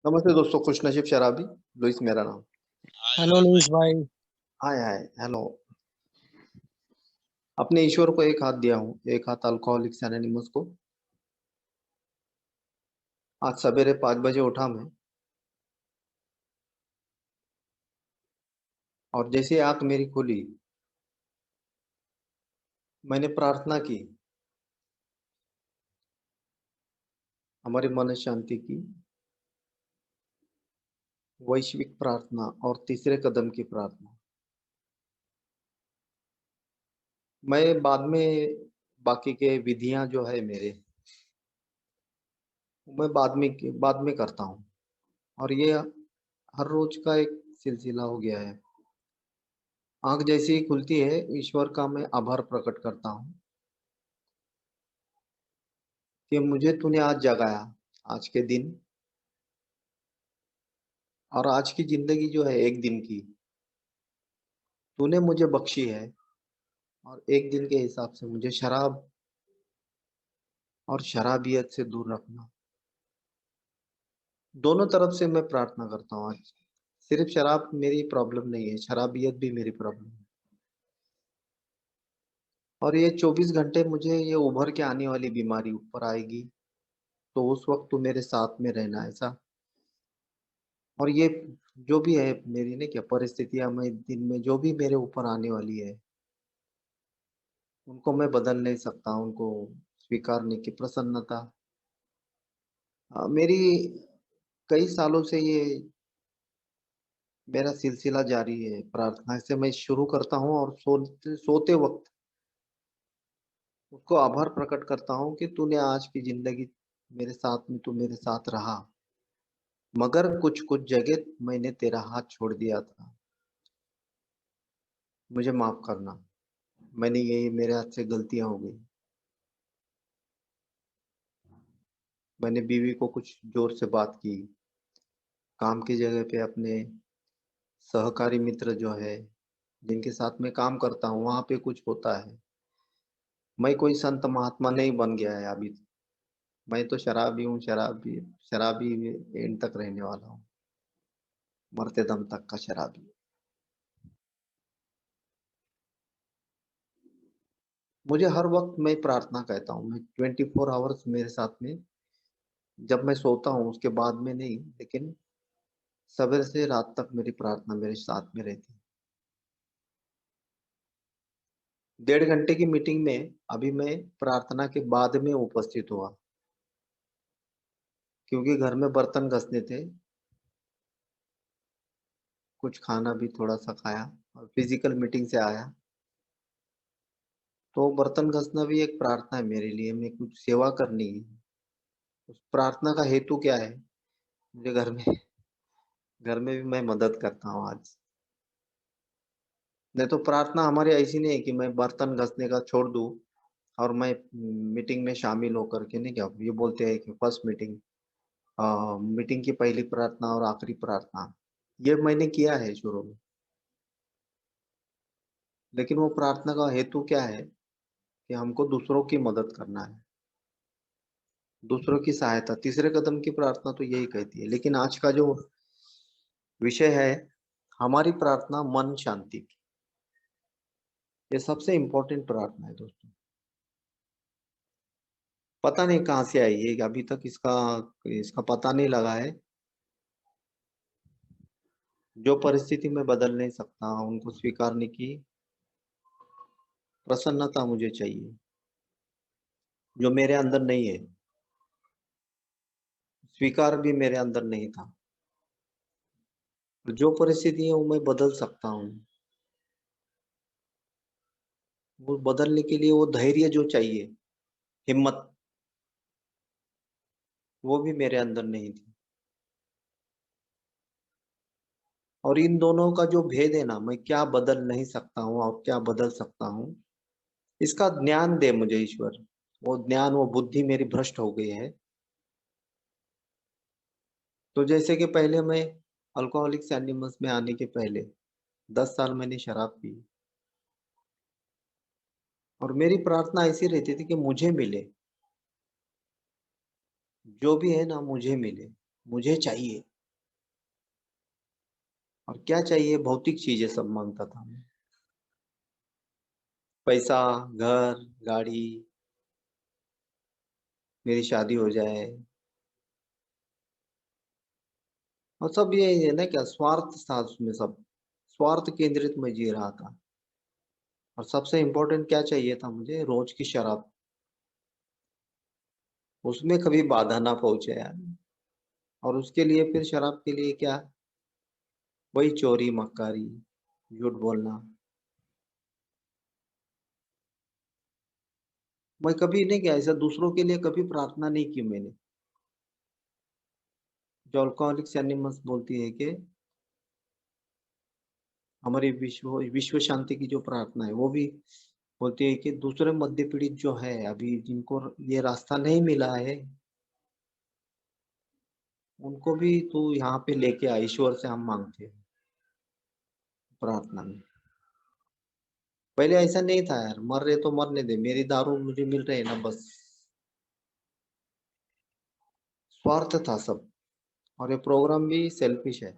नमस्ते दोस्तों, खुश नसीब शराबी, लुइस मेरा नाम। हेलो लुइस भाई। हाय, हाय, हेलो। अपने ईश्वर को एक हाथ दिया हूँ, एक हाथ अल्कोहलिक्स एनोनिमस को। आज सवेरे 5 बजे उठा मैं और जैसे ही आँख मेरी खुली, मैंने प्रार्थना की, हमारी मन शांति की, वैश्विक प्रार्थना और तीसरे कदम की प्रार्थना। मैं बाद में बाकी के विधियाँ जो है मेरे, मैं बाद में करता हूँ और ये हर रोज़ का एक सिलसिला हो गया है। आँख जैसे ही खुलती है, ईश्वर का मैं आभार प्रकट करता हूँ कि मुझे तूने आज जगाया, आज के दिन और आज की ज़िंदगी जो है एक दिन की, तूने मुझे बख्शी है और एक दिन के हिसाब से मुझे शराब और शराबियत से दूर रखना। दोनों तरफ से मैं प्रार्थना करता हूँ आज। सिर्फ़ शराब मेरी प्रॉब्लम नहीं है, शराबियत भी मेरी प्रॉब्लम है। और ये 24 घंटे मुझे ये उभर के आने वाली बीमारी ऊपर आएगी, तो उस वक़्त तू मेरे साथ में रहना ऐसा। और ये जो भी है मेरी ना क्या परिस्थितियाँ मैं दिन में जो भी मेरे ऊपर आने वाली है, उनको मैं बदल नहीं सकता, उनको स्वीकारने की प्रसन्नता मेरी कई सालों से ये मेरा सिलसिला जारी है। प्रार्थना से मैं शुरू करता हूँ और सोते सोते वक़्त उसको आभार प्रकट करता हूँ कि तूने आज की ज़िंदगी मेरे साथ में तू मेरे साथ रहा। मगर कुछ-कुछ जगह मैंने तेरा हाथ छोड़ दिया था। मुझे माफ़ करना। मैंने ये मेरे हाथ से गलतियाँ हो गई। मैंने बीवी को कुछ ज़ोर से बात की। काम की जगह पे अपने सहकारी मित्र जो है, जिनके साथ मैं काम करता हूँ, वहाँ पे कुछ होता है। मैं कोई संत महात्मा नहीं बन गया है अभी। मैं तो शराबी हूँ, शराबी एंड तक रहने वाला हूँ, मरते दम तक का शराबी। मुझे हर वक़्त मैं प्रार्थना कहता हूँ, मैं 24 आवर्स मेरे साथ में जब मैं सोता हूँ उसके बाद में नहीं, लेकिन सवेरे से रात तक मेरी प्रार्थना मेरे साथ में रहती है। 1.5 घंटे की मीटिंग में अभी मैं प्रार्थना के बाद में उपस्थित हुआ, क्योंकि घर में बर्तन घसने थे, कुछ खाना भी थोड़ा-सा खाया और फिज़िकल मीटिंग से आया। तो बर्तन घसना भी एक प्रार्थना है मेरे लिए, मैं कुछ सेवा करनी है। उस प्रार्थना का हेतु क्या है? मुझे घर में भी मैं मदद करता हूँ आज। नहीं तो प्रार्थना हमारी ऐसी नहीं है कि मैं बर्तन घसने का छोड़ दूँ और मैं मीटिंग में शामिल होकर के नहीं क्या ये बोलते हैं कि फर्स्ट मीटिंग मीटिंग की पहली प्रार्थना और आखिरी प्रार्थना, ये मैंने किया है शुरू में। लेकिन वो प्रार्थना का हेतु क्या है कि हमको दूसरों की मदद करना है, दूसरों की सहायता। तीसरे कदम की प्रार्थना तो यही कहती है। लेकिन आज का जो विषय है, हमारी प्रार्थना मन शांति की, ये सबसे इम्पोर्टेंट प्रार्थना है दोस्तों। पता नहीं कहाँ से आई है, अभी तक इसका इसका पता नहीं लगा है। जो परिस्थिति मैं बदल नहीं सकता, उनको स्वीकारने की प्रसन्नता मुझे चाहिए, जो मेरे अंदर नहीं है। स्वीकार भी मेरे अंदर नहीं था। जो परिस्थिति है वो मैं बदल सकता हूँ। वो बदलने के लिए वो धैर्य जो चाहिए, हिम्मत, वो भी मेरे अंदर नहीं थी। और इन दोनों का जो भेद है ना, मैं क्या बदल नहीं सकता हूँ और क्या बदल सकता हूँ, इसका ज्ञान दे मुझे ईश्वर। वो ज्ञान, वो बुद्धि मेरी भ्रष्ट हो गई है। तो जैसे कि पहले मैं अल्कोहलिक्स एनोनिमस में आने के पहले 10 साल मैंने शराब पी और मेरी प्रार्थना ऐसी रहती थी कि मुझे मिले, जो भी है ना मुझे मिले, मुझे चाहिए। और क्या चाहिए, भौतिक चीजें सब मांगता था मैं। पैसा, घर, गाड़ी, मेरी शादी हो जाए, और सब ये है ना, क्या स्वार्थ था उसमें, सब स्वार्थ केंद्रित में जी रहा था। और सबसे इम्पोर्टेंट क्या चाहिए था मुझे, रोज की शराब, उसमें कभी बाधा ना पहुंचे यार। और उसके लिए फिर शराब के लिए क्या, वही चोरी मक्कारी, झूठ बोलना। मैं कभी नहीं किया ऐसा, दूसरों के लिए कभी प्रार्थना नहीं की मैंने। जो अल्कोहलिक्स एनोनिमस बोलती है कि हमारी विश्व विश्व शांति की जो प्रार्थना है, वो भी बोलती है कि दूसरे मध्य पीड़ित जो है, अभी जिनको ये रास्ता नहीं मिला है, उनको भी तू यहाँ पे लेके आ, ईश्वर से हम मांगते हैं प्रार्थना में। पहले ऐसा नहीं था यार, मर रहे तो मरने दे, मेरी दारू मुझे मिल रही है ना बस। स्वार्थ था सब। और ये प्रोग्राम भी सेल्फिश है।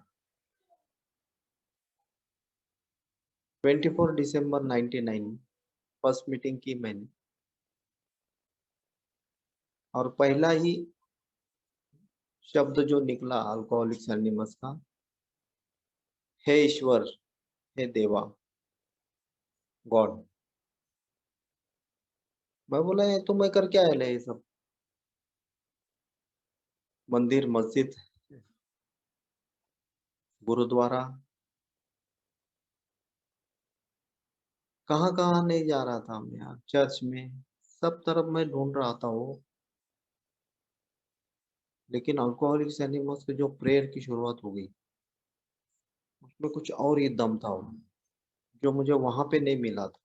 24 दिसंबर 99 फर्स्ट मीटिंग की मैंने। और पहला ही शब्द जो निकला अल्कोहलिक्स एनोनिमस का, हे ईश्वर, हे देवा, गॉड। मैं बोला ये तो मैं कर क्या आया ये सब, मंदिर मस्जिद गुरुद्वारा, कहाँ कहाँ नहीं जा रहा था मैं यार, चर्च में, सब तरफ मैं ढूंढ रहा था वो। लेकिन अल्कोहलिक्स एनोनिमस की जो प्रेयर की शुरुआत हो गई, उसमें कुछ और ही दम था वो, जो मुझे वहां पे नहीं मिला था।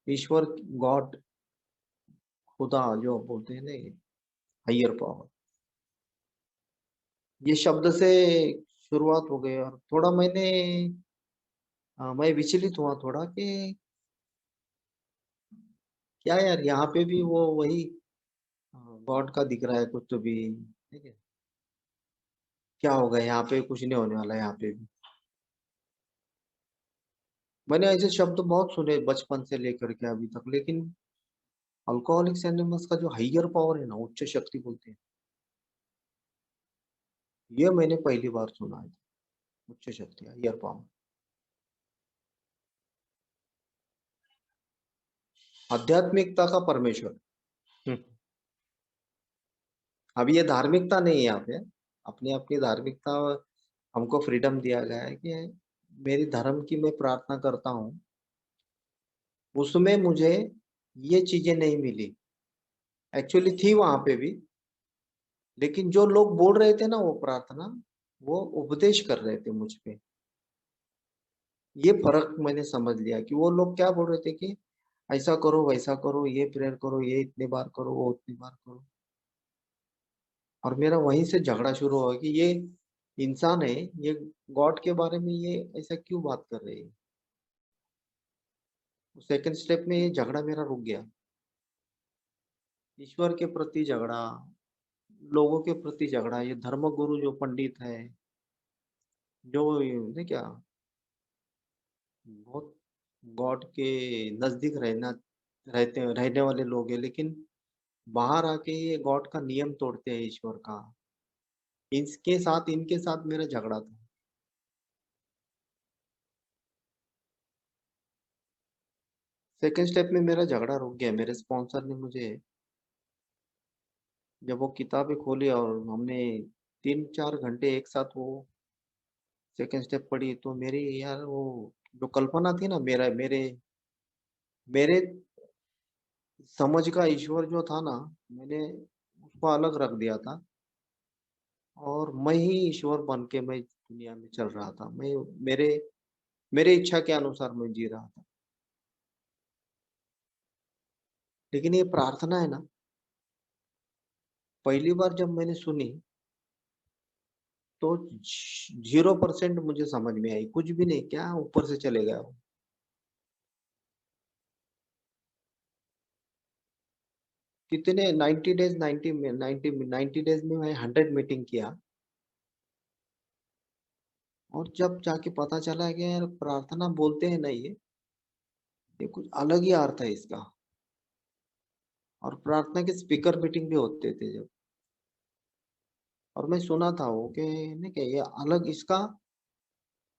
ईश्वर, गॉड, खुदा जो बोलते हैं ना, हायर पावर, ये शब्द से शुरुआत हो गई। और थोड़ा मैं विचलित हुआ थोड़ा कि क्या यार, यहाँ पे भी वो वही गॉड का दिख रहा है कुछ तो भी, ठीक है, क्या होगा यहाँ पे, कुछ नहीं होने वाला यहाँ पे भी। मैंने ऐसे शब्द बहुत सुने बचपन से लेकर के अभी तक, लेकिन अल्कोहलिक्स एनोनिमस का जो हाइयर पावर है ना, उच्च शक्ति बोलते हैं, ये मैंने पहली बार सुना है। उच्च शक्ति, हाइयर पावर, आध्यात्मिकता का परमेश्वर। हम्म। अब ये धार्मिकता नहीं है यहाँ पे, अपनी अपनी धार्मिकता, हमको फ्रीडम दिया गया है कि मेरी धर्म की मैं प्रार्थना करता हूँ, उसमें मुझे ये चीजें नहीं मिली। एक्चुअली थी वहां पे भी, लेकिन जो लोग बोल रहे थे ना वो प्रार्थना, वो उपदेश कर रहे थे मुझ पे। ये फर्क मैंने समझ लिया कि वो लोग क्या बोल रहे थे कि ऐसा करो वैसा करो, ये प्रेयर करो, ये इतनी बार करो, वो उतनी बार करो। और मेरा वहीं से झगड़ा शुरू हुआ कि ये इंसान है, ये गॉड के बारे में ये ऐसा क्यों बात कर रही है। सेकंड स्टेप में ये झगड़ा मेरा रुक गया। ईश्वर के प्रति झगड़ा, लोगों के प्रति झगड़ा, ये धर्मगुरु जो पंडित है, जो ये क्या बहुत गॉड के नजदीक रहने वाले लोग हैं, लेकिन बाहर आके ये गॉड का नियम तोड़ते हैं, ईश्वर का। इनके साथ मेरा झगड़ा था। सेकंड स्टेप में मेरा झगड़ा रुक गया। मेरे स्पॉन्सर ने मुझे, जब वो किताबें खोली और हमने 3-4 घंटे एक साथ वो सेकंड स्टेप पढ़ी, तो मेरी यार वो जो कल्पना थी ना, मेरे समझ का ईश्वर जो था ना, मैंने उसको अलग रख दिया था। और मैं ही ईश्वर बन के मैं दुनिया में चल रहा था। मैं मेरे मेरे इच्छा के अनुसार मैं जी रहा था। लेकिन ये प्रार्थना है ना, पहली बार जब मैंने सुनी, तो 0% मुझे समझ में आई, कुछ भी नहीं, क्या ऊपर से चले गया वो। कितने 90 डेज, 90 में 90 डेज में मैं 100 मीटिंग किया। और जब जाके पता चला कि यार प्रार्थना बोलते हैं ना ये कुछ अलग ही अर्थ है इसका। और प्रार्थना के स्पीकर मीटिंग भी होते थे जब, और मैं सुना था वो कि नहीं क्या ये अलग इसका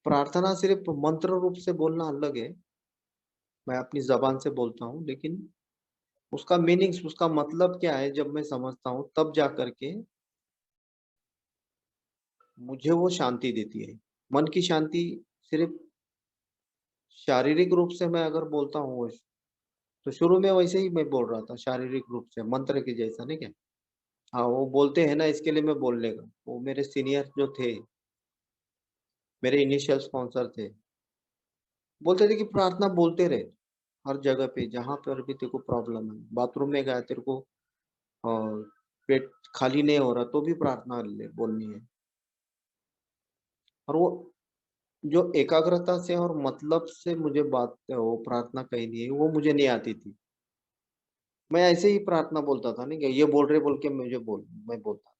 प्रार्थना सिर्फ मंत्र रूप से बोलना अलग है। मैं अपनी ज़बान से बोलता हूँ, लेकिन उसका मीनिंग्स, उसका मतलब क्या है जब मैं समझता हूँ, तब जा कर के मुझे वो शांति देती है। मन की शांति सिर्फ शारीरिक रूप से मैं अगर बोलता हूँ, तो शुरू में वैसे ही मैं बोल रहा था शारीरिक रूप से, मंत्र के जैसा नहीं क्या? हाँ, वो बोलते हैं ना इसके लिए मैं बोल लेगा। वो मेरे सीनियर जो थे, मेरे इनिशियल स्पॉन्सर थे, बोलते थे कि प्रार्थना बोलते रहे, हर जगह पे जहाँ पर भी तेरे को प्रॉब्लम है। बाथरूम में गया तेरे को अ, पेट खाली नहीं हो रहा तो भी प्रार्थना ले बोलनी है। और वो जो एकाग्रता से और मतलब से मुझे बात वो प्रार्थना कहनी है, वो मुझे नहीं आती थी। मैं ऐसे ही प्रार्थना बोलता था नहीं क्या, ये बोल रहे बोल के मैं बोलता।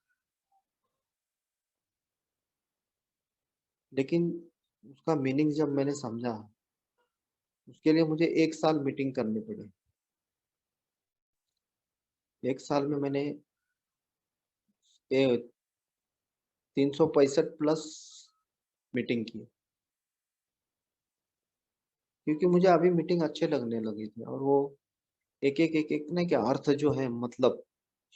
लेकिन उसका मीनिंग जब मैंने समझा, उसके लिए मुझे 1 साल मीटिंग करनी पड़ी। 1 साल में मैंने ए 365 प्लस मीटिंग की, क्योंकि मुझे अभी मीटिंग अच्छे लगने लगी थी। और वो एक-एक ना क्या अर्थ जो है, मतलब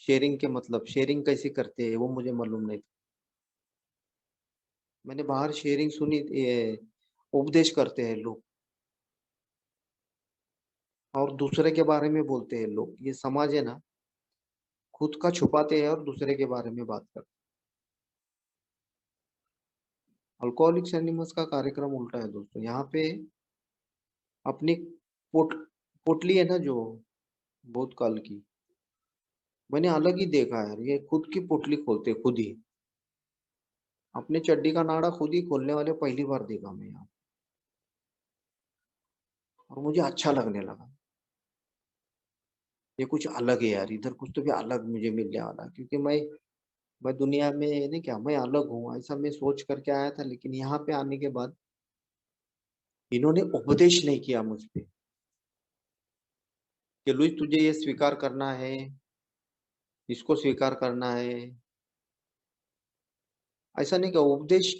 शेयरिंग के मतलब शेयरिंग कैसे करते हैं वो मुझे मालूम नहीं था। मैंने बाहर शेयरिंग सुनी, ये उपदेश करते हैं लोग और दूसरे के बारे में बोलते हैं लोग। ये समाज है ना, खुद का छुपाते हैं और दूसरे के बारे में बात करते हैं। अल्कोहलिक्स एनोनिमस का कार्यक्रम उल्टा है दोस्तों। यहाँ पे अपनी पोट पोटली है ना जो भूतकाल की, मैंने अलग ही देखा है। ये खुद की पोटली खोलते हैं, खुद ही। अपनी चड्डी का नाड़ा खुद ही खोलने वाले पहली बार देखा मैं यहाँ। और मुझे अच्छा लगने लगा। ये कुछ अलग है यार, इधर कुछ तो भी अलग मुझे मिलने वाला है, क्योंकि मैं दुनिया में नहीं क्या, मैं अलग हूँ ऐसा मैं सोच करके आया था। लेकिन यहाँ पे आने के बाद इन्होंने उपदेश नहीं किया मुझ पे कि लुईस तुझे ये स्वीकार करना है, इसको स्वीकार करना है। ऐसा नहीं कि उपदेश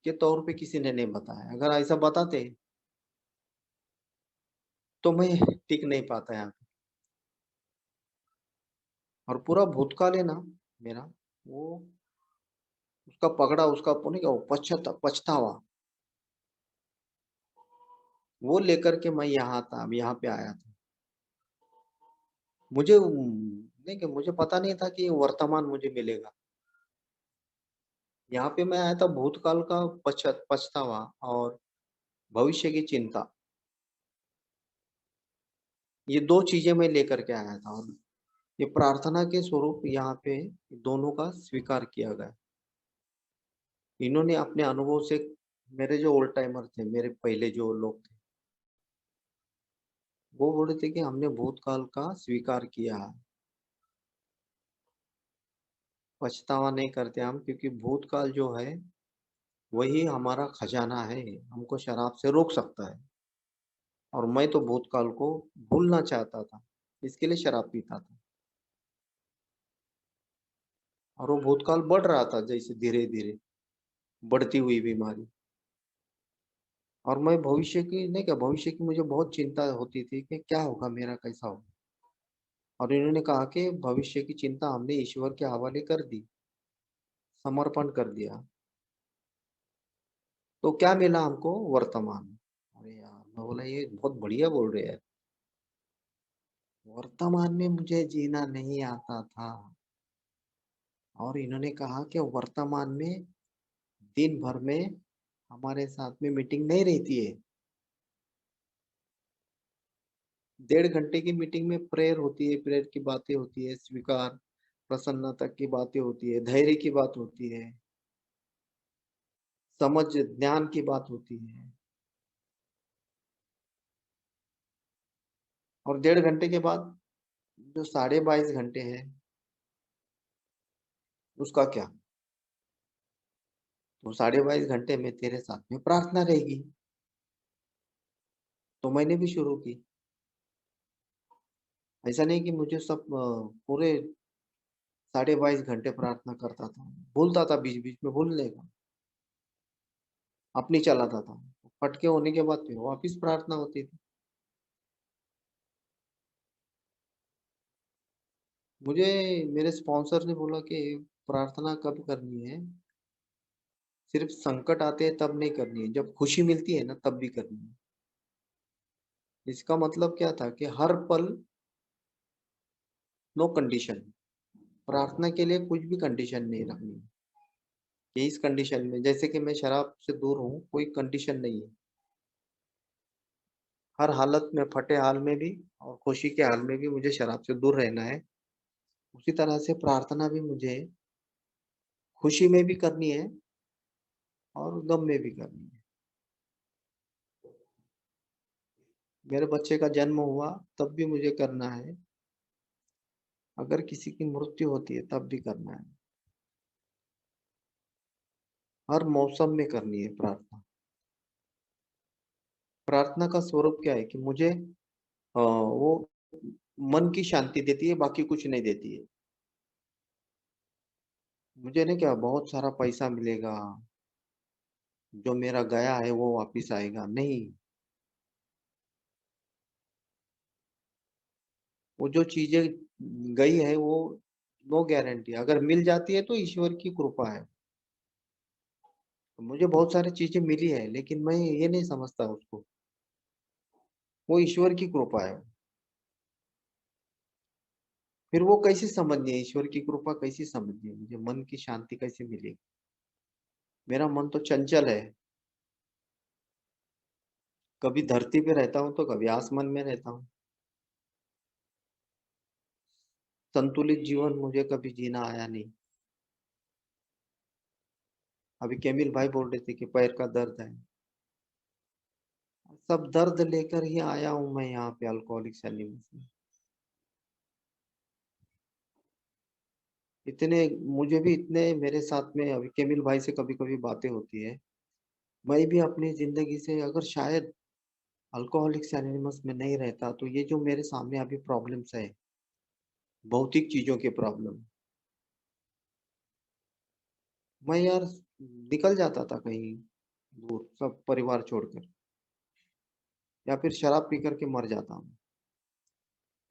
के तौर पे किसी ने नहीं बताया। अगर ऐसा बताते तो मैं टिक नहीं पाता यहाँ पे। और पूरा भूतकाल है ना मेरा, वो उसका पगड़ा, उसका वो नहीं क्या, वो पछतावा, वो लेकर के मैं यहाँ था, यहाँ पे आया था। मुझे नहीं कि मुझे पता नहीं था कि वर्तमान मुझे मिलेगा। यहाँ पे मैं आया था भूतकाल का पछतावा और भविष्य की चिंता, ये 2 चीज़ें मैं लेकर के आया था। और ये प्रार्थना के स्वरूप यहाँ पे दोनों का स्वीकार किया गया। इन्होंने अपने अनुभव से, मेरे जो ओल्ड टाइमर थे, मेरे पहले जो लोग थे, वो बोल रहे थे कि हमने भूतकाल का स्वीकार किया है, पछतावा नहीं करते हम, क्योंकि भूतकाल जो है वही हमारा खजाना है, हमको शराब से रोक सकता है। और मैं तो भूतकाल को भूलना चाहता था, इसके लिए शराब पीता था। और वो भूतकाल बढ़ रहा था जैसे धीरे-धीरे बढ़ती हुई बीमारी। और मैं भविष्य की नहीं क्या, भविष्य की मुझे बहुत चिंता होती थी कि क्या होगा मेरा, कैसा होगा। और इन्होंने कहा कि भविष्य की चिंता हमने ईश्वर के हवाले कर दी, समर्पण कर दिया। तो क्या मिला हमको? वर्तमान। अरे यार, मैं बोला ये बहुत बढ़िया बोल रहे हैं। वर्तमान में मुझे जीना नहीं आता था। और इन्होंने कहा कि वर्तमान में दिन भर में हमारे साथ में मीटिंग नहीं रहती है। 1.5 घंटे की मीटिंग में प्रेयर होती है, प्रेयर की बातें होती है, स्वीकार, प्रसन्नता की बातें होती है, धैर्य की बात होती है, समझ, ज्ञान की बात होती है। और 1.5 घंटे के बाद जो 22.5 घंटे है, उसका क्या? तो 22.5 घंटे में तेरे साथ में प्रार्थना रहेगी। तो मैंने भी शुरू की। ऐसा नहीं कि मुझे सब पूरे 22.5 घंटे प्रार्थना करता था। भूलता था, बीच-बीच में भूल लेगा। अपनी चलाता था। फटके होने के बाद फिर वापिस प्रार्थना होती थी। मुझे मेरे स्पॉन्सर ने बोला कि प्रार्थना कब करनी है, सिर्फ संकट आते हैं तब नहीं करनी है, जब खुशी मिलती है ना तब भी करनी है। इसका मतलब क्या था कि हर पल नो कंडीशन, प्रार्थना के लिए कुछ भी कंडीशन नहीं रखनी है, कि इस कंडीशन में जैसे कि मैं शराब से दूर हूँ, कोई कंडीशन नहीं है। हर हालत में, फटे हाल में भी और खुशी के हाल में भी मुझे शराब से दूर रहना है। उसी तरह से प्रार्थना भी मुझे खुशी में भी करनी है और गम में भी करनी है। मेरे बच्चे का जन्म हुआ तब भी मुझे करना है, अगर किसी की मृत्यु होती है तब भी करना है। हर मौसम में करनी है प्रार्थना। प्रार्थना का स्वरूप क्या है कि मुझे वो मन की शांति देती है, बाकी कुछ नहीं देती है। मुझे ना क्या बहुत सारा पैसा मिलेगा, जो मेरा गया है वो वापिस आएगा, नहीं। वो जो चीज़ें गई है वो नो गारंटी, अगर मिल जाती है तो ईश्वर की कृपा है। मुझे बहुत सारी चीज़ें मिली है, लेकिन मैं ये नहीं समझता उसको, वो ईश्वर की कृपा है। फिर वो कैसे समझनी है, ईश्वर की कृपा कैसे समझनी है? मुझे मन की शांति कैसे मिलेगी? मेरा मन तो चंचल है, कभी धरती पे रहता हूँ, तो कभी आसमान में रहता हूँ। संतुलित जीवन मुझे कभी जीना आया नहीं। अभी केमिल भाई बोल रहे थे कि पैर का दर्द है। सब दर्द लेकर ही आया हूँ मैं यहाँ पे अल्कोहलिक्स एनोनिमस में। इतने मुझे भी इतने मेरे साथ में अभी केमिल भाई से कभी-कभी बातें होती है। मैं भी अपनी ज़िंदगी से अगर शायद अल्कोहलिक्स एनोनिमस में नहीं रहता, तो ये जो मेरे सामने अभी प्रॉब्लम्स है, भौतिक चीज़ों के प्रॉब्लम, मैं यार निकल जाता था कहीं दूर, सब परिवार छोड़कर, या फिर शराब पी कर के मर जाता हूँ।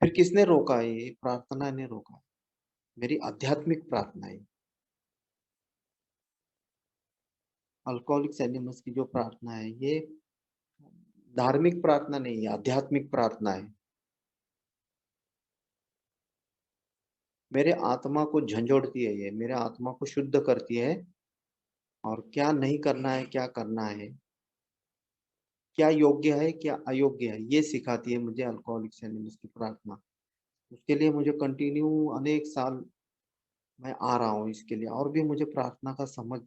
फिर किसने रोका है? ये प्रार्थना ने रोका। मेरी आध्यात्मिक प्रार्थना है। अल्कोहलिक्स एनोनिमस की जो प्रार्थना है, ये धार्मिक प्रार्थना नहीं है, आध्यात्मिक प्रार्थना है। मेरे आत्मा को झंझोड़ती है ये, मेरे आत्मा को शुद्ध करती है और क्या नहीं करना है, क्या करना है, क्या योग्य है, क्या अयोग्य है, ये सिखाती है मुझे अल्कोहलिक्स एनोनिमस की प्रार्थना। उसके लिए मुझे कंटिन्यू अनेक साल मैं आ रहा हूँ इसके लिए, और भी मुझे प्रार्थना का समझ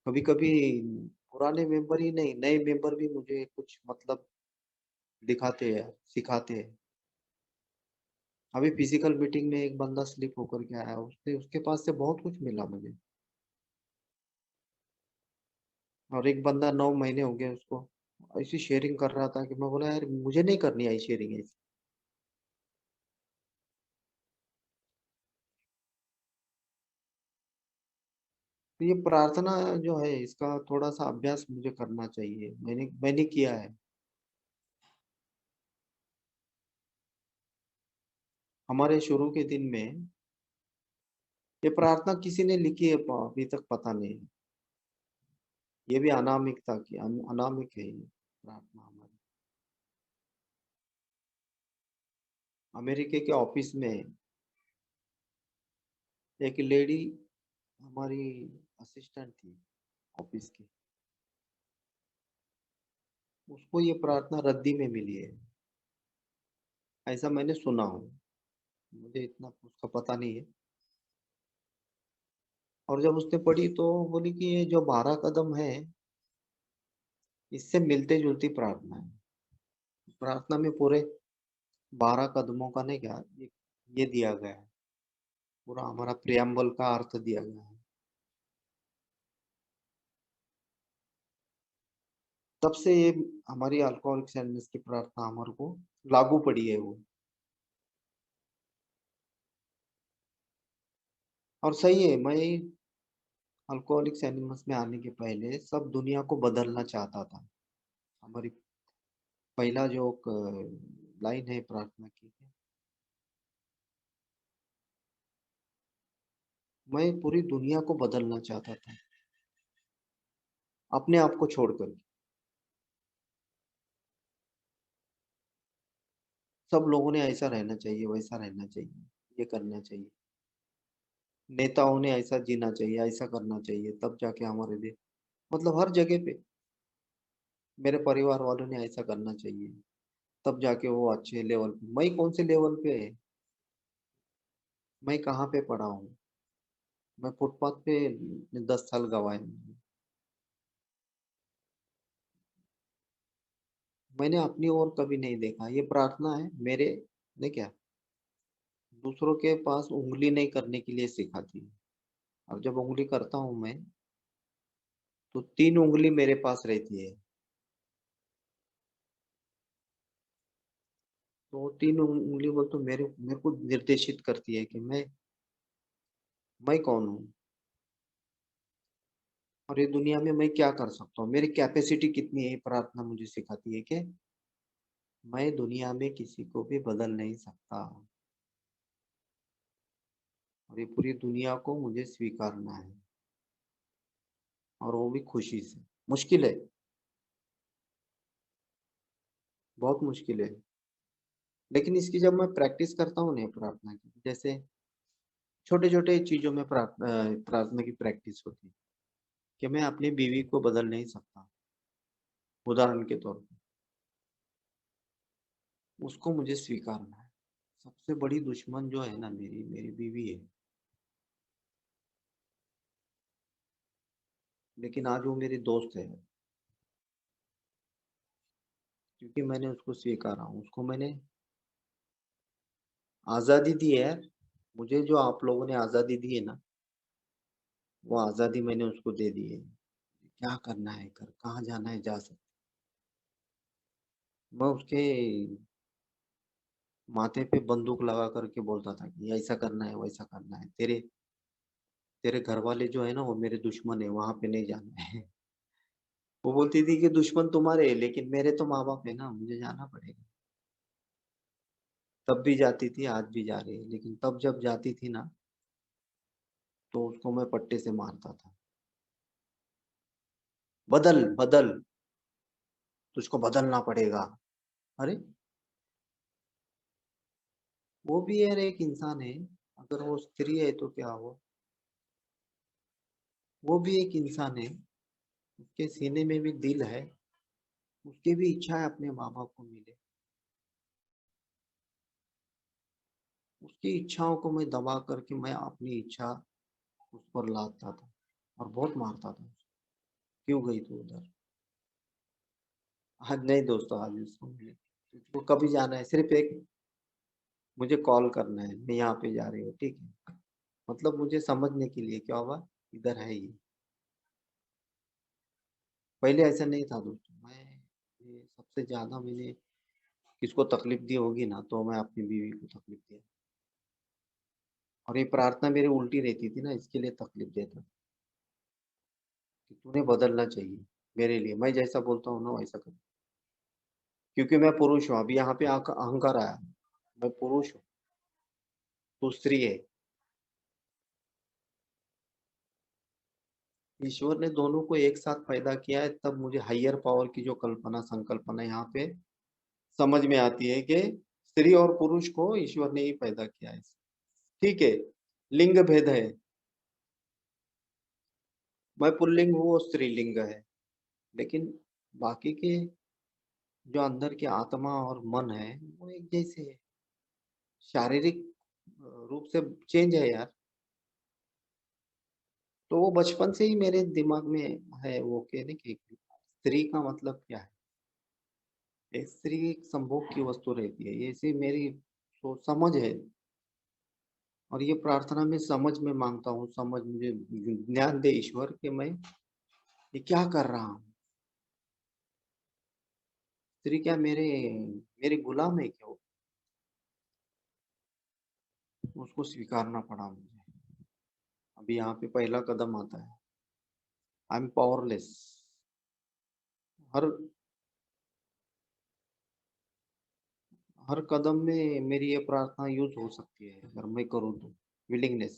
कभी-कभी पुराने मेंबर ही नहीं, नए मेंबर भी मुझे कुछ मतलब दिखाते हैं, सिखाते हैं। अभी फिजिकल मीटिंग में एक बंदा स्लिप होकर के आया, उसने उसके पास से बहुत कुछ मिला मुझे। और एक बंदा 9 महीने हो गए उसको, ऐसी शेयरिंग कर रहा था कि मैं बोला यार मुझे नहीं करनी आई शेयरिंग ऐसी। तो ये प्रार्थना जो है इसका थोड़ा-सा अभ्यास मुझे करना चाहिए। मैंने मैंने किया है। हमारे शुरू के दिन में ये प्रार्थना किसी ने लिखी है, अभी तक पता नहीं। ये भी अनामिकता की अनामिक है ये प्रार्थना हमारी। अमेरिका के ऑफिस में एक लेडी हमारी असिस्टेंट थी ऑफिस की। उसको ये प्रार्थना रद्दी में मिली है, ऐसा मैंने सुना हूँ। मुझे इतना उसका पता नहीं है। और जब उसने पढ़ी तो बोली कि ये जो 12 कदम है, इससे मिलते-जुलती प्रार्थना है। प्रार्थना में पूरे 12 कदमों का नहीं क्या ये दिया गया है। पूरा हमारा प्रियम्बल का अर्थ दिया गया है। तब से ये हमारी अल्कोहलिक्स एनोनिमस की प्रार्थना हमारे को लागू पड़ी है वो। और सही है, मैं अल्कोहलिक्स एनोनिमस में आने के पहले सब दुनिया को बदलना चाहता था। हमारी पहला जो लाइन है प्रार्थना की, मैं पूरी दुनिया को बदलना चाहता था, अपने आप को छोड़कर। सब लोगों ने ऐसा रहना चाहिए, वैसा रहना चाहिए, ये करना चाहिए। नेताओं ने ऐसा जीना चाहिए, ऐसा करना चाहिए, तब जाके हमारे देश, मतलब हर जगह पे मेरे परिवार वालों ने ऐसा करना चाहिए, तब जाके वो अच्छे लेवल पे। मैं कौन से लेवल पे है, मैं कहाँ पे पढ़ा हूँ, मैं फुटपाथ पे 10 साल गवाए मैंने। मैंने अपनी ओर कभी नहीं देखा। ये प्रार्थना है मेरे ने क्या दूसरों के पास उंगली नहीं करने के लिए सिखाती है। और जब उंगली करता हूँ मैं, तो 3 उंगली मेरे पास रहती है। तो 3 उंगली बोल तो मेरे मेरे को निर्देशित करती है कि मैं कौन हूँ, और ये दुनिया में मैं क्या कर सकता हूँ, मेरी कैपेसिटी कितनी है। ये प्रार्थना मुझे सिखाती है कि मैं दुनिया में किसी को भी बदल नहीं सकता, और ये पूरी दुनिया को मुझे स्वीकारना है, और वो भी खुशी से। मुश्किल है, बहुत मुश्किल है, लेकिन इसकी जब मैं प्रैक्टिस करता हूँ ना प्रार्थना की, जैसे छोटे-छोटे चीज़ों में प्रार्थना की प्रैक्टिस होती है कि मैं अपनी बीवी को बदल नहीं सकता, उदाहरण के तौर पे, उसको मुझे स्वीकारना है। सबसे बड़ी दुश्मन जो है ना मेरी, मेरी बीवी है, लेकिन आज वो मेरी दोस्त है, क्योंकि मैंने उसको स्वीकारा हूँ, उसको मैंने आज़ादी दी है। मुझे जो आप लोगों ने आज़ादी दी है ना, वो आज़ादी मैंने उसको दे दी है। क्या करना है कर, कहाँ जाना है जा सकता। मैं उसके माथे पे बंदूक लगा करके बोलता था कि ऐसा करना है, वैसा करना है। तेरे तेरे घर वाले जो है ना, वो मेरे दुश्मन है, वहाँ पे नहीं जाना है। वो बोलती थी कि दुश्मन तुम्हारे है, लेकिन मेरे तो माँ-बाप है ना, मुझे जाना पड़ेगा। तब भी जाती थी, आज भी जा रही है, लेकिन तब जब जाती थी ना, तो उसको मैं पट्टे से मारता था। बदल, बदल, तुझको बदलना पड़ेगा। अरे! वो भी यार एक इंसान है, अगर वो स्त्री है तो क्या हुआ? वो भी एक इंसान है, उसके सीने में भी दिल है, उसकी भी इच्छा है अपने माँ-बाप को मिले। उसकी इच्छाओं को मैं दबा करके मैं अपनी इच्छा उस पर लादता था, और बहुत मारता था। क्यों गई तू उधर? आज नहीं दोस्तों, आज उसको मिले। तुझको कभी जाना है, सिर्फ़ एक मुझे कॉल करना है, मैं यहाँ पे जा रही हूँ, ठीक है? मतलब मुझे समझने के लिए क्या हुआ, इधर है ये। पहले ऐसा नहीं था दोस्तों, मैं ये सबसे ज़्यादा मैंने किसको तकलीफ़ दी होगी ना, तो मैं अपनी बीवी को तकलीफ़ दिया। और ये प्रार्थना मेरी उल्टी रहती थी ना, इसके लिए तकलीफ़ देता था कि तूने बदलना चाहिए मेरे लिए, मैं जैसा बोलता हूँ ना वैसा कर। क्योंकि मैं पुरुष हूँ, अभी यहाँ पे अहंकार आया, मैं पुरुष हूँ, तू स्त्री है। ईश्वर ने दोनों को एक साथ पैदा किया है, तब मुझे हायर पावर की जो कल्पना संकल्पना यहाँ पे समझ में आती है कि स्त्री और पुरुष को ईश्वर ने ही पैदा किया है। ठीक है, लिंग भेद है, मैं पुल्लिंग हूँ, वो स्त्रीलिंग है, लेकिन बाकी के जो अंदर की आत्मा और मन है, वो एक जैसे है। शारीरिक रूप से चेंज है यार। तो वो बचपन से ही मेरे दिमाग में है वो कहने की स्त्री का मतलब क्या है? एक स्त्री एक संभोग की वस्तु रहती है, ये ऐसी मेरी सोच समझ है। और ये प्रार्थना में समझ में माँगता हूँ, समझ मुझे ज्ञान दे ईश्वर कि मैं ये क्या कर रहा हूँ? स्त्री क्या मेरे मेरी गुलाम है क्या वो? उसको स्वीकारना पड़ा मुझे। अभी यहाँ पे पहला कदम आता है। I am powerless. हर हर कदम में मेरी ये प्रार्थना यूज हो सकती है अगर मैं करूँ तो। Willingness.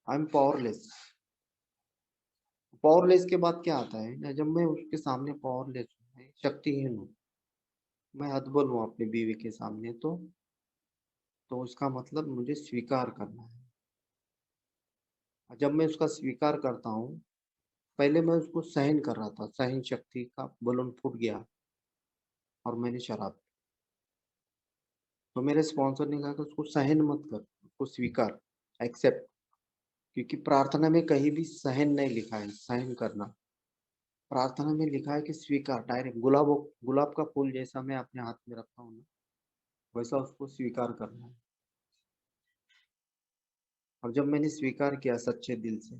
I am powerless. Powerless के बाद क्या आता है ना, जब मैं उसके सामने पावरलेस हूँ, मैं शक्तिहीन हूँ, मैं हतबल हूँ अपनी बीवी के सामने, तो उसका मतलब मुझे स्वीकार करना है। और जब मैं उसका स्वीकार करता हूँ, पहले मैं उसको सहन कर रहा था, सहन शक्ति का बलून फूट गया और मैंने शराब पी। तो मेरे स्पॉन्सर ने कहा कि उसको सहन मत कर, उसको स्वीकार, एक्सेप्ट। क्योंकि प्रार्थना में कहीं भी सहन नहीं लिखा है, सहन करना। प्रार्थना में लिखा है कि स्वीकार, डायरेक्ट गुलाब का फूल जैसा मैं अपने हाथ में रखता हूँ ना, वैसा उसको स्वीकार करना है। और जब मैंने स्वीकार किया सच्चे दिल से,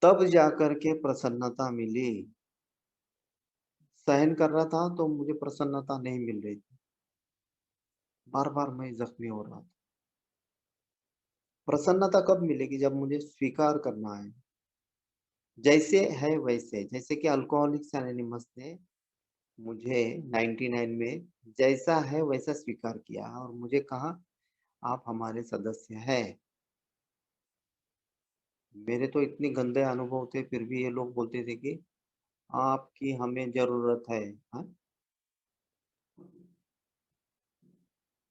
तब जाकर के प्रसन्नता मिली। सहन कर रहा था तो मुझे प्रसन्नता नहीं मिल रही थी। बार बार मैं जख्मी हो रहा था। प्रसन्नता कब मिलेगी? जब मुझे स्वीकार करना है, जैसे है वैसे। जैसे कि अल्कोहलिक्स एनोनिमस ने मुझे 99 में जैसा है वैसा स्वीकार किया और मुझे कहा आप हमारे सदस्य हैं। मेरे तो इतने गंदे अनुभव थे, फिर भी ये लोग बोलते थे कि आपकी हमें जरूरत है। हाँ?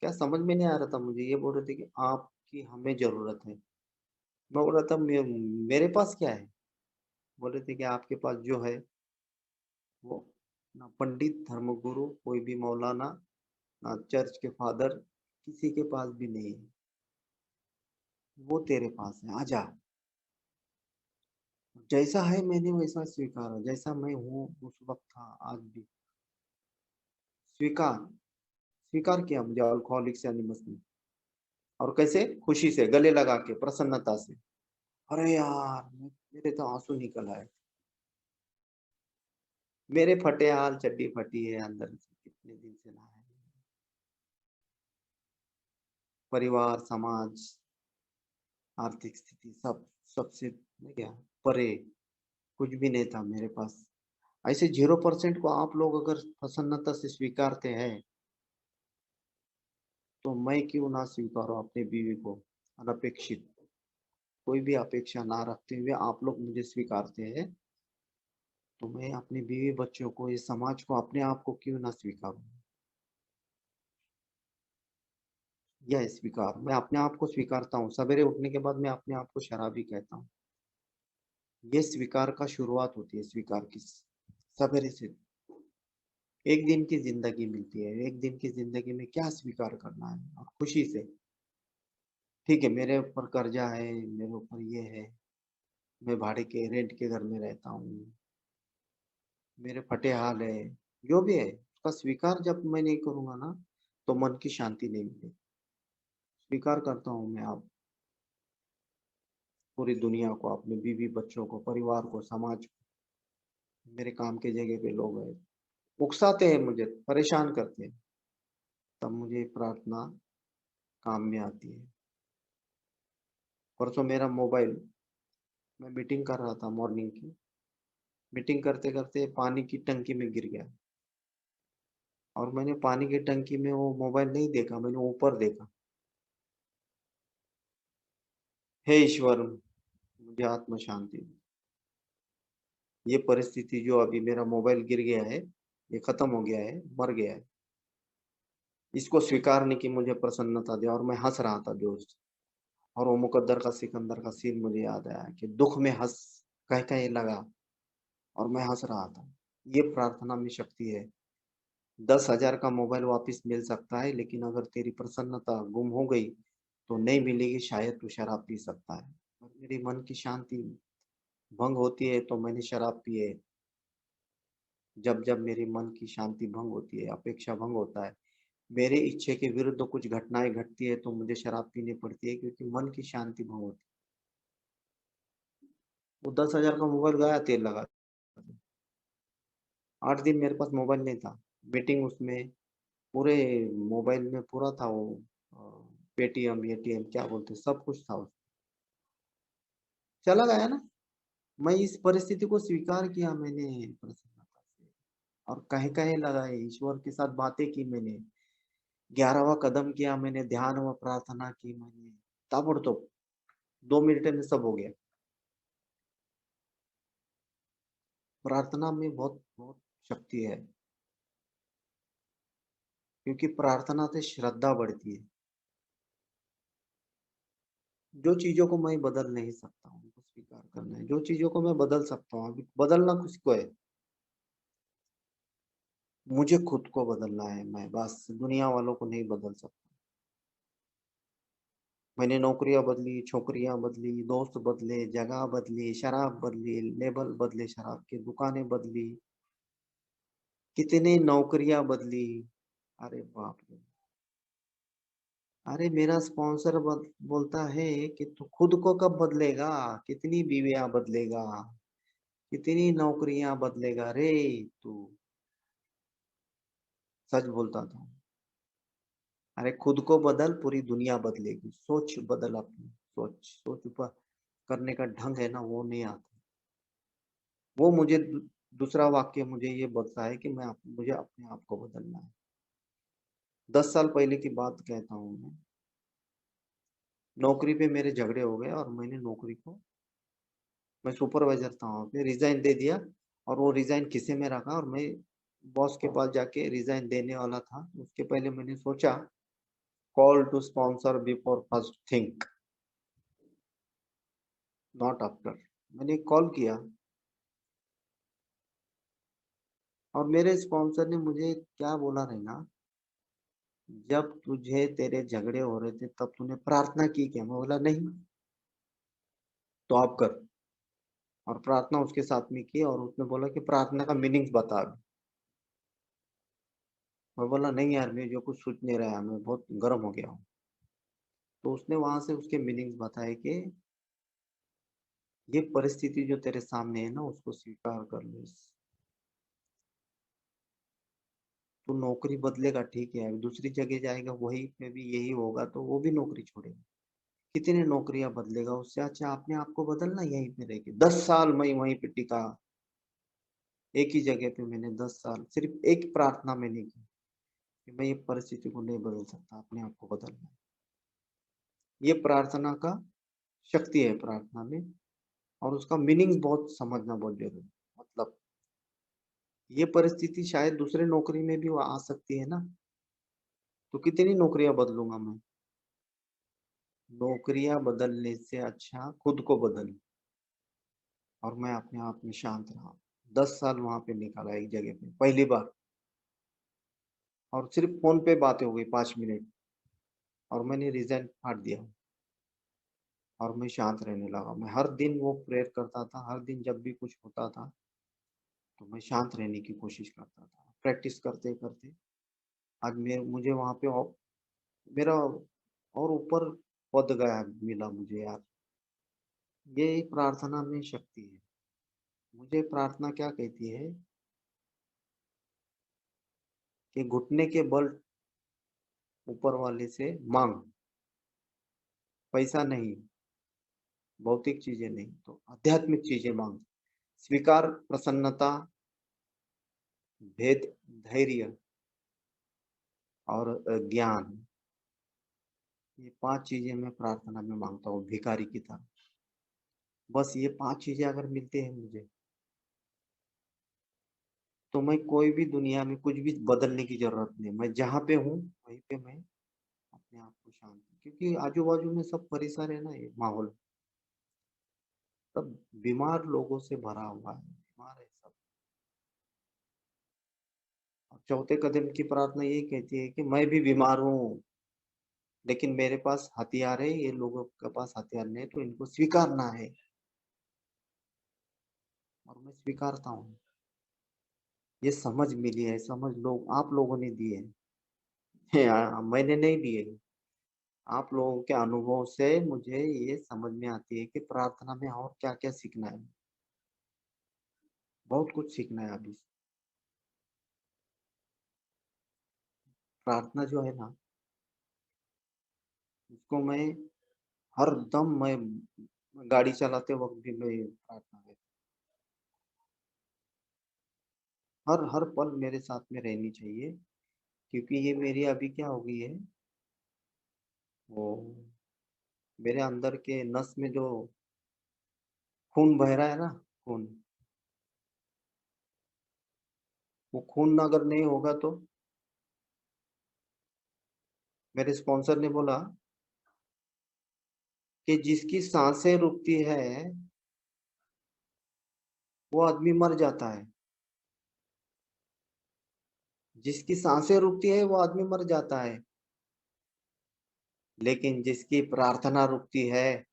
क्या समझ में नहीं आ रहा था मुझे। ये बोल रहे थे कि आपकी हमें जरूरत है। मैं बोल रहा था मेरे पास क्या है? बोल रहे थे कि आपके पास जो है वो ना पंडित, धर्मगुरु, कोई भी मौलाना, ना चर्च के फादर, किसी के पास भी नहीं है। वो तेरे पास है, आजा। जैसा है मैंने वैसा स्वीकारा, जैसा मैं हूँ उस वक्त था, आज भी स्वीकार। स्वीकार किया मुझे अल्कोहलिक्स एनोनिमस ने। और कैसे? खुशी से, गले लगा के, प्रसन्नता से। अरे यार, मेरे तो आंसू निकल आए। मेरे फटे हाल, चड्डी फटी है अंदर से, कितने दिन से ना है। परिवार, समाज, आर्थिक स्थिति, सब सबसे क्या परे, कुछ भी नहीं था मेरे पास। ऐसे 0% को आप लोग अगर प्रसन्नता से स्वीकारते हैं, तो मैं क्यों ना स्वीकारूं अपनी बीवी को? अनपेक्षित, कोई भी अपेक्षा ना रखते हुए आप लोग मुझे स्वीकारते हैं, तो मैं अपनी बीवी बच्चों को, इस समाज को, अपने आप को क्यों ना स्वीकारूं? यह स्वीकार, मैं अपने आप को स्वीकारता हूँ। सवेरे उठने के बाद मैं अपने आप को शराबी कहता हूँ। ये स्वीकार का शुरुआत होती है, स्वीकार की। सवेरे से एक दिन की जिंदगी मिलती है, एक दिन की जिंदगी में क्या स्वीकार करना है? और खुशी से, ठीक है मेरे ऊपर कर्जा है, मेरे ऊपर ये है, मैं भाड़े के रेंट के घर में रहता हूँ, मेरे फटे हाल है, जो भी है उसका स्वीकार जब मैं नहीं करूंगा ना, तो मन की शांति नहीं मिलेगी। स्वीकार करता हूँ मैं आप पूरी दुनिया को, अपने बीवी बच्चों को, परिवार को, समाज को, मेरे काम के जगह पे लोग हैं, उकसाते हैं मुझे, परेशान करते हैं, तब मुझे प्रार्थना काम में आती है। परसों मेरा मोबाइल, मैं मीटिंग कर रहा था मॉर्निंग की, मीटिंग करते करते पानी की टंकी में गिर गया। और मैंने पानी की टंकी में वो मोबाइल नहीं देखा, मैंने ऊपर देखा। हे ईश्वर, मुझे आत्म शांति दे। ये परिस्थिति जो अभी मेरा मोबाइल गिर गया है, ये खत्म हो गया है, मर गया है, इसको स्वीकारने की मुझे प्रसन्नता दे। और मैं हंस रहा था जोश से। और वो मुकद्दर का सिकंदर का सीन मुझे याद आया कि दुख में हंस कह कह लगा, और मैं हंस रहा था। ये प्रार्थना में शक्ति है। 10,000 का मोबाइल वापस मिल सकता है, लेकिन अगर तेरी प्रसन्नता गुम हो गई तो नहीं मिलेगी। शायद तू शराब पी सकता है। और मेरी मन की शांति भंग होती है तो मैंने शराब पी है। जब जब मेरी मन की शांति भंग होती है, अपेक्षा भंग होता है, मेरे इच्छे के विरुद्ध कुछ घटनाएं घटती है, तो मुझे शराब पीनी पड़ती है, क्योंकि मन की शांति भंग होती है। वो 10,000 का मोबाइल गया तेल लगा के। 8 दिन मेरे पास मोबाइल नहीं था। मीटिंग उसमें पूरे मोबाइल में पूरा था वो अ, पेटीएम, एटीएम क्या बोलते हैं सब कुछ था उसमें। चला गया ना। मैं इस परिस्थिति को स्वीकार किया मैंने प्रसन्नता से और कहीं-कहीं लगाए ईश्वर के साथ बातें की मैंने। 11वां कदम किया मैंने, ध्यान व प्रार्थना की मैंने। ताबड़तोड़ 2 मिनट में सब हो गया। प्रार्थना में बहुत बहुत शक्ति है, क्योंकि प्रार्थना से श्रद्धा बढ़ती है। जो चीज़ों को मैं बदल नहीं सकता हूँ, उनको स्वीकार करना है। जो चीज़ों को मैं बदल सकता हूँ, अभी बदलना किसको है? मुझे खुद को बदलना है, मैं बस दुनिया वालों को नहीं बदल सकता। मैंने नौकरियाँ बदली, छोकरियाँ बदली, दोस्त बदले, जगह बदली, शराब बदली, लेबल बदले शराब के, दुकानें बदली, कितनी नौकरियाँ बदली। अरे बाप रे! अरे मेरा स्पॉन्सर बोलता है कि तू खुद को कब बदलेगा? कितनी बीवियाँ बदलेगा? कितनी नौकरियाँ बदलेगा रे तू? सच बोलता था। अरे खुद को बदल, पूरी दुनिया बदलेगी। सोच बदल अपनी, सोच। सोच ऊपर करने का ढंग है ना, वो नहीं आता। वो मुझे दूसरा वाक्य मुझे ये बोलता है कि मुझे अपने आप को बदलना है। 10 साल पहले की बात कहता हूँ मैं। नौकरी पे मेरे झगड़े हो गए और मैंने नौकरी को, मैं सुपरवाइज़र था वहाँ पे, रिज़ाइन दे दिया और वो रिज़ाइन खीसे में रखा और मैं बॉस के पास जाके रिज़ाइन देने वाला था। उसके पहले मैंने सोचा, call to sponsor before first think, not after. मैंने कॉल किया और मेरे स्पॉन्सर ने मुझे क्या बोला रहना, जब तुझे तेरे झगड़े हो रहे थे तब तूने प्रार्थना की क्या? मैं बोला नहीं, तो आप कर। और प्रार्थना उसके साथ में की और उसने बोला कि प्रार्थना का मीनिंग्स बता अभी। मैं बोला नहीं यार, मैं जो कुछ सोच नहीं रहा, मैं बहुत गर्म हो गया हूँ। तो उसने वहां से उसके मीनिंग्स बताए कि ये परिस्थिति जो तेरे सामने है ना, उसको स्वीकार कर लो। तू नौकरी बदलेगा ठीक है, अभी दूसरी जगह जाएगा वहीं पे भी यही होगा तो वो भी नौकरी छोड़ेगा। कितनी नौकरियां बदलेगा, उससे अच्छा अपने आप को बदलना यहीं पे रह के। 10 साल मैं वहीं पे टिका, एक ही जगह पे मैंने 10 साल सिर्फ एक प्रार्थना मैंने की कि मैं ये परिस्थिति को नहीं बदल सकता, अपने आप को बदलना है। ये प्रार्थना का शक्ति है प्रार्थना में। और उसका मीनिंग बहुत समझना बहुत जरूरी है। मतलब ये परिस्थिति शायद दूसरे नौकरी में भी वो आ सकती है ना, तो कितनी नौकरियां बदलूंगा मैं? नौकरियां बदलने से अच्छा खुद को बदल। और मैं अपने आप में शांत रहा। 10 साल वहां पे निकाला एक जगह पे पहली बार, और सिर्फ फोन पे बातें हो गई 5 मिनट और मैंने रिजाइन फाड़ दिया और मैं शांत रहने लगा। मैं हर दिन वो प्रेयर करता था, हर दिन जब भी कुछ होता था तो मैं शांत रहने की कोशिश करता था। प्रैक्टिस करते करते आज मैं मुझे वहां पे मेरा और ऊपर पद गया मिला मुझे यार। ये प्रार्थना में शक्ति है। मुझे प्रार्थना क्या कहती है कि घुटने के बल ऊपर वाले से मांग, पैसा नहीं, भौतिक चीजें नहीं, तो आध्यात्मिक चीजें मांग। स्वीकार, प्रसन्नता, भेद, धैर्य और ज्ञान। ये 5 चीजें मैं प्रार्थना में मांगता हूँ भिखारी की तरह। बस ये 5 चीजें अगर मिलती हैं मुझे, तो मैं कोई भी दुनिया में कुछ भी बदलने की जरूरत नहीं। मैं जहाँ पे हूँ वहीं पे मैं अपने आप को शांत, क्योंकि आजू बाजू में सब परिसर है ना, ये माहौल सब बीमार लोगों से भरा हुआ है, बीमार है सब। और चौथे कदम की प्रार्थना यही कहती है कि मैं भी बीमार हूँ, लेकिन मेरे पास हथियार है, ये लोगों के पास हथियार नहीं है, तो इनको स्वीकारना है। और मैं स्वीकारता हूँ। ये समझ मिली है, समझ लोग आप लोगों ने दी है। मैंने नहीं दी है। आप लोगों के अनुभव से मुझे ये समझ में आती है कि प्रार्थना में और क्या क्या सीखना है। बहुत कुछ सीखना है अभी। प्रार्थना जो है ना, उसको मैं हर दम मैं गाड़ी चलाते वक़्त भी मैं प्रार्थना करता हूँ। हर हर पल मेरे साथ में रहनी चाहिए, क्योंकि ये मेरी अभी क्या हो गई है, वो मेरे अंदर के नस में जो खून बह रहा है ना, खून, वो खून अगर नहीं होगा तो मेरे स्पॉन्सर ने बोला कि जिसकी साँसें रुकती है, वो आदमी मर जाता है। जिसकी साँसें रुकती है, वो आदमी मर जाता है। लेकिन जिसकी प्रार्थना रुकती है,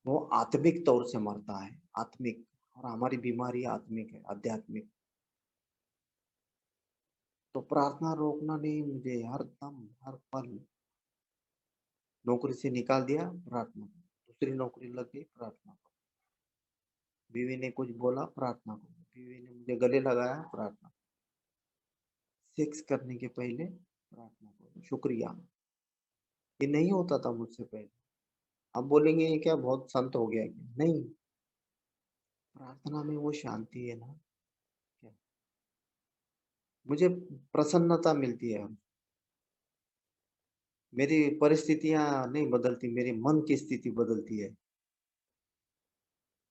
वो आत्मिक तौर से मरता है, आत्मिक। और हमारी बीमारी आत्मिक है, आध्यात्मिक। तो प्रार्थना रोकना नहीं मुझे, हर दम, हर पल। नौकरी से निकाल दिया, प्रार्थना करो। दूसरी नौकरी लग गई, प्रार्थना करो। बीवी ने कुछ बोला, प्रार्थना करो। बीवी ने मुझे गले लगाया, प्रार्थना करो। सेक्स करने के पहले प्रार्थना करो, शुक्रिया। ये नहीं होता था मुझसे पहले। आप बोलेंगे ये क्या बहुत संत हो गया क्या? नहीं, प्रार्थना में वो शांति है ना, क्या मुझे प्रसन्नता मिलती है। मेरी परिस्थितियाँ नहीं बदलती, मेरे मन की स्थिति बदलती है।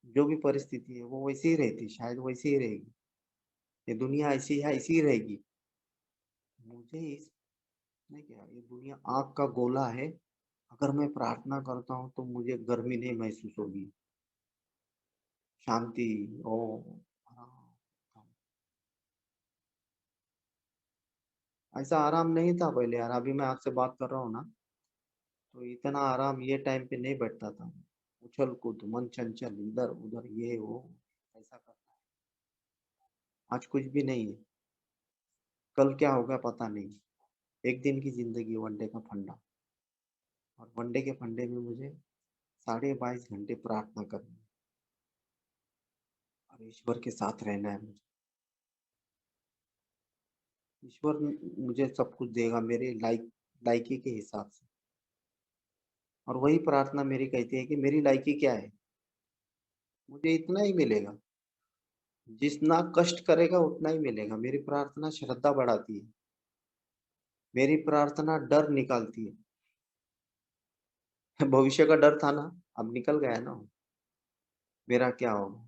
जो भी परिस्थिति है वो वैसी ही रहती, शायद वैसी ही रहेगी। ये दुनिया ऐसी है, ऐसी ही रहेगी। मुझे इसमें क्या, ये दुनिया आग का गोला है। अगर मैं प्रार्थना करता हूँ तो मुझे गर्मी नहीं महसूस होगी, शांति। ओ आराम। ऐसा आराम नहीं था पहले यार, अभी मैं आपसे बात कर रहा हूँ ना, तो इतना आराम ये टाइम पे नहीं बैठता था। उछल कूद, मन चंचल, इधर उधर, ये वो, ऐसा करता है। आज कुछ भी नहीं है, कल क्या होगा पता नहीं। एक दिन की जिंदगी, वनडे का फंडा। और वनडे के फंडे में मुझे 22.5 घंटे प्रार्थना करनी है और ईश्वर के साथ रहना है मुझे। ईश्वर मुझे सब कुछ देगा मेरे लायकी के हिसाब से। और वही प्रार्थना मेरी कहती है कि मेरी लायकी क्या है, मुझे इतना ही मिलेगा। जितना कष्ट करेगा उतना ही मिलेगा। मेरी प्रार्थना श्रद्धा बढ़ाती है। मेरी प्रार्थना डर निकालती है। भविष्य का डर था ना, अब निकल गया ना। मेरा क्या होगा,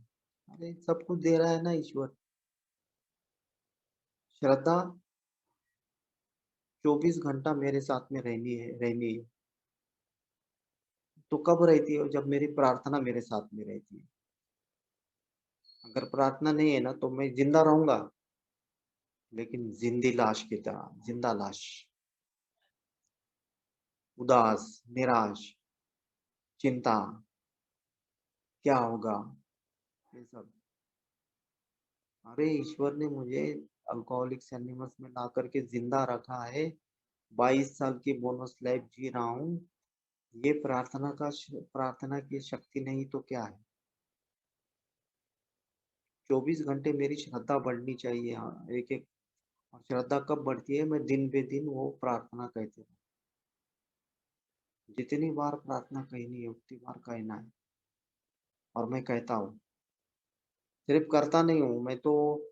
अरे सब कुछ दे रहा है ना ईश्वर। श्रद्धा 24 घंटा मेरे साथ में रहनी है। तो कब रहती है? जब मेरी प्रार्थना मेरे साथ में रहती है। अगर प्रार्थना नहीं है ना, तो मैं जिंदा रहूंगा, लेकिन जिंदी लाश की तरह, जिंदा लाश। उदास, निराश, चिंता, क्या होगा, ये सब। अरे ईश्वर ने मुझे अल्कोहलिक्स एनोनिमस में ला करके जिंदा रखा है। 22 साल की बोनस लाइफ जी रहा हूँ। ये प्रार्थना की शक्ति नहीं तो क्या है? 24 घंटे मेरी श्रद्धा बढ़नी चाहिए। हाँ, एक एक। और श्रद्धा कब बढ़ती है? मैं दिन बे दिन वो प्रार्थना कहते रहूं। जितनी बार प्रार्थना कहनी है उतनी बार कहना है। और मैं कहता हूँ, सिर्फ करता नहीं हूँ मैं तो,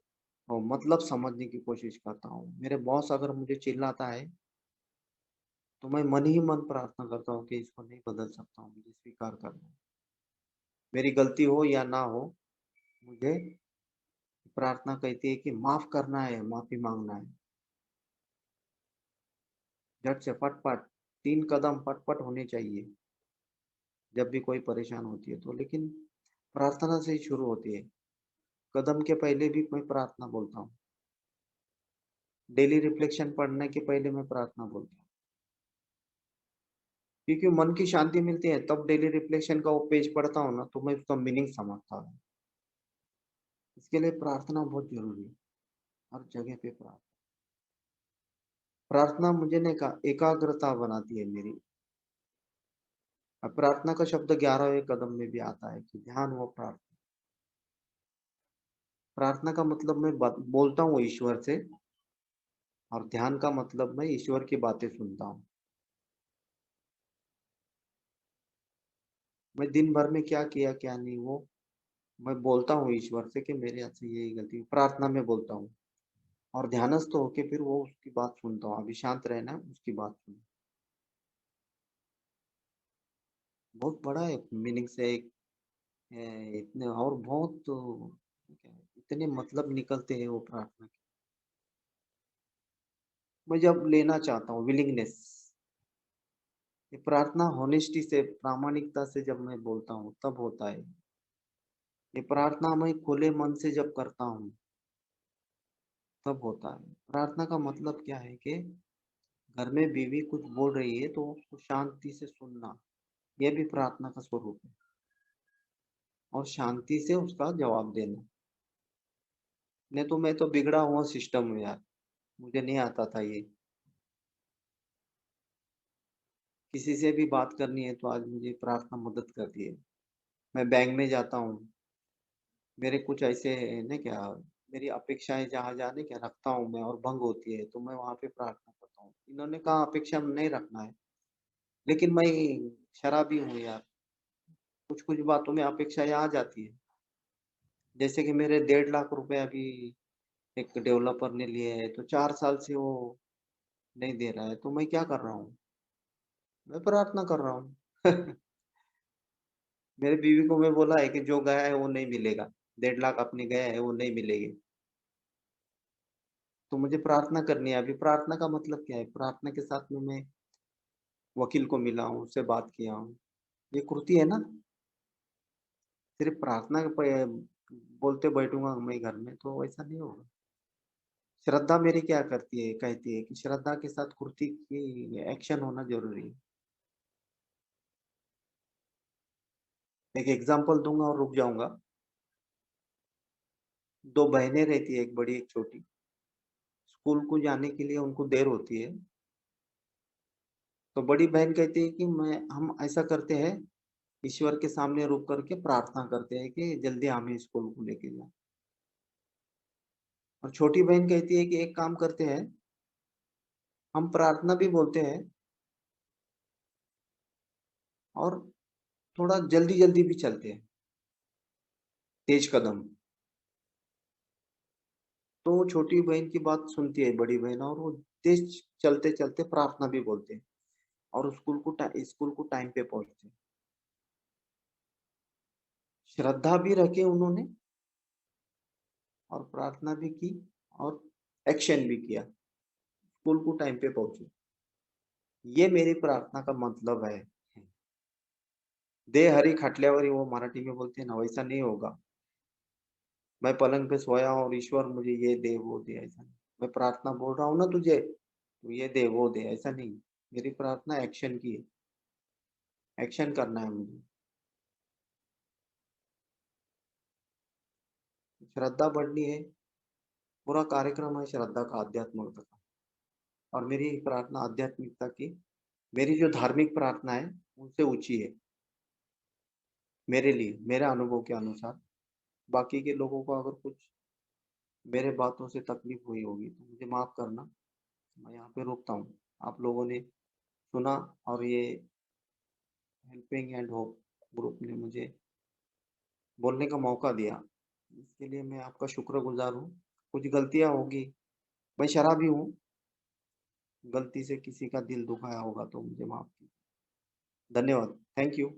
मतलब समझने की कोशिश करता हूँ। मेरे बॉस अगर मुझे चिल्लाता है, तो मैं मन ही मन प्रार्थना करता हूँ कि इसको नहीं बदल सकता हूँ, मुझे स्वीकार करना है। मेरी गलती हो या ना हो, मुझे प्रार्थना कहती है कि माफ करना है, माफी मांगना है। झट से फटफट 3 कदम फटफट होने चाहिए जब भी कोई परेशान होती है तो। लेकिन प्रार्थना से ही शुरू होती है। कदम के पहले भी मैं प्रार्थना बोलता हूँ। डेली रिफ्लेक्शन पढ़ने के पहले मैं प्रार्थना बोलता हूँ, क्योंकि मन की शांति मिलती है। तब डेली रिफ्लेक्शन का वो पेज पढ़ता हूँ ना, तो मैं उसका मीनिंग समझता हूँ। इसके लिए प्रार्थना बहुत जरूरी है। हर जगह पे प्रार्थना। प्रार्थना मुझे ने कहा एकाग्रता बनाती है मेरी। अब प्रार्थना का शब्द 11वें कदम में भी आता है कि ध्यान व प्रार्थना। प्रार्थना का मतलब मैं बोलता हूँ ईश्वर से, और ध्यान का मतलब मैं ईश्वर की बातें सुनता हूँ। मैं दिन भर में क्या किया, क्या नहीं, वो मैं बोलता हूँ ईश्वर से कि मेरे हाथ से ये गलती हुई। प्रार्थना में बोलता हूँ, और ध्यानस्थ होके फिर वो उसकी बात सुनता हूँ। अभी शांत रहना है, उसकी बात सुनो। बहुत बड़ा है मीनिंग से एक इतने और बहुत क्या है, इतने मतलब निकलते हैं वो प्रार्थना के। मैं जब लेना चाहता हूँ विलिंगनेस, ये प्रार्थना होनेस्टी से, प्रामाणिकता से जब मैं बोलता हूँ तब होता है। ये प्रार्थना मैं खुले मन से जब करता हूँ तब होता है। प्रार्थना का मतलब क्या है कि घर में बीवी कुछ बोल रही है तो उसको शांति से सुनना, ये भी प्रार्थना का स्वरूप है। और शांति से उसका जवाब देना। नहीं तो मैं तो बिगड़ा हुआ सिस्टम हूँ यार, मुझे नहीं आता था ये। किसी से भी बात करनी है तो आज मुझे प्रार्थना मदद करती है। मैं बैंक में जाता हूँ, मेरे कुछ ऐसे ना क्या, मेरी अपेक्षाएँ जहाँ-जहाँ ना क्या रखता हूँ मैं और भंग होती है, तो मैं वहाँ पे प्रार्थना करता हूँ। इन्होंने कहा अपेक्षा नहीं रखना है, लेकिन मैं शराबी हूँ यार, कुछ-कुछ बातों में अपेक्षाएँ आ जाती है। जैसे कि मेरे 1.5 लाख रुपए अभी एक डेवलपर ने लिए हैं, तो 4 साल से वो नहीं दे रहा है, तो मैं क्या कर रहा हूँ? मैं प्रार्थना कर रहा हूँ। मेरी बीवी को मैं बोला है कि जो गया है वो नहीं मिलेगा, 1.5 लाख अपने गए हैं वो नहीं मिलेंगे। तो मुझे प्रार्थना करनी है। अभी प्रार्थना का मतलब क्या है? प्रार्थना के साथ में मैं वकील को मिला हूँ, उससे बात किया हूँ। ये कृति है ना? सिर्फ़ प्रार्थना के बोलते बैठूँगा मैं घर में तो ऐसा नहीं होगा। श्रद्धा मेरी क्या करती है, कहती है कि श्रद्धा के साथ कृति की एक्शन होना ज़रूरी है। एक एग्ज़ाम्पल दूँगा और रुक जाऊँगा। 2 बहनें रहती है, एक बड़ी एक छोटी। स्कूल को जाने के लिए उनको देर होती है, तो बड़ी बहन कहती है कि मैं हम ऐसा करते हैं, ईश्वर के सामने रुक कर के प्रार्थना करते हैं कि जल्दी हमें स्कूल को लेके जाओ। और छोटी बहन कहती है कि एक काम करते हैं, हम प्रार्थना भी बोलते हैं और थोड़ा जल्दी-जल्दी भी चलते हैं, तेज कदम। तो वो छोटी बहन की बात सुनती है बड़ी बहन, और वो तेज चलते-चलते प्रार्थना भी बोलते हैं और स्कूल को टाइम पे पहुँचते हैं। श्रद्धा भी रखी उन्होंने और प्रार्थना भी की और एक्शन भी किया, स्कूल को टाइम पे पहुँचे। ये मेरी प्रार्थना का मतलब है। देह हरी खटल्यावरी वो मराठी में बोलते हैं ना, वैसा नहीं होगा। मैं पलंग पे सोया हूँ और ईश्वर मुझे ये दे, वो दे, ऐसा नहीं। मैं प्रार्थना बोल रहा हूँ ना तुझे, तू ये दे, वो दे, ऐसा नहीं। मेरी प्रार्थना एक्शन की है, एक्शन करना है मुझे। श्रद्धा बढ़नी है, पूरा कार्यक्रम है श्रद्धा का, आध्यात्मिकता का। और मेरी प्रार्थना आध्यात्मिकता की, मेरी जो धार्मिक प्रार्थना है, उनसे ऊँची है, मेरे लिए, मेरे अनुभव के अनुसार। बाकी के लोगों को अगर कुछ मेरे बातों से तकलीफ हुई होगी तो मुझे माफ़ करना। मैं यहाँ पे रोकता हूँ। आप लोगों ने सुना और ये हेल्पिंग हैंड होप ग्रुप ने मुझे बोलने का मौका दिया। इसके लिए मैं आपका शुक्रगुज़ार हूँ। कुछ गलतियाँ होगी, मैं शराबी हूँ, गलती से किसी का दिल दुखाया होगा तो मुझे माफ़ कीजिए। धन्यवाद। Thank you.